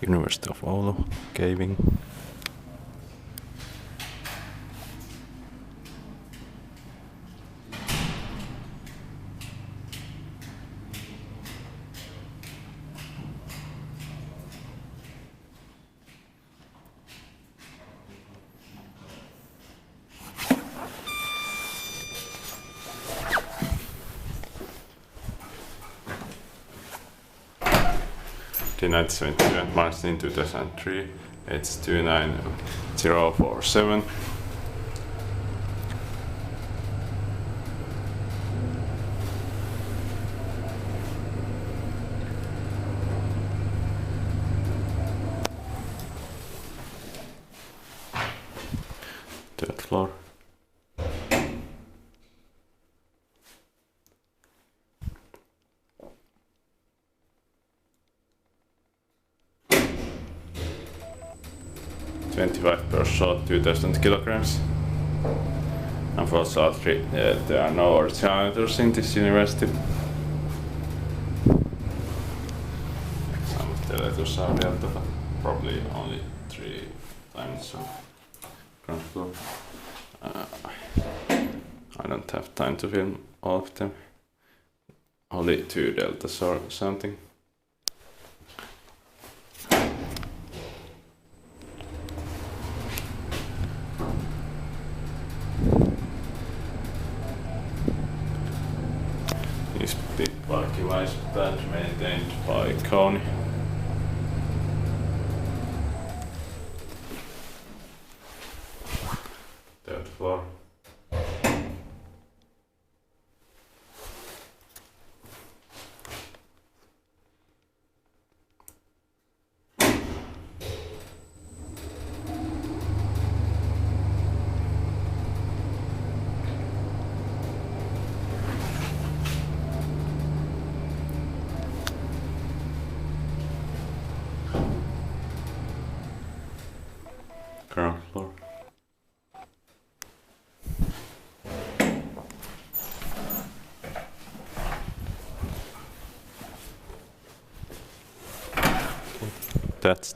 University of Oulu, caving. The United States event marched in 2003. It's 29047. Third floor. $25 per shot, 2000 kilograms. Unfortunately, there are no originators in this university. Some of the letters are built, but probably only 3 times of ground floor. I don't have time to film all of them. Only 2 deltas or something. This big parking lot is bad maintained by Kone. Third floor. Ground floor. That's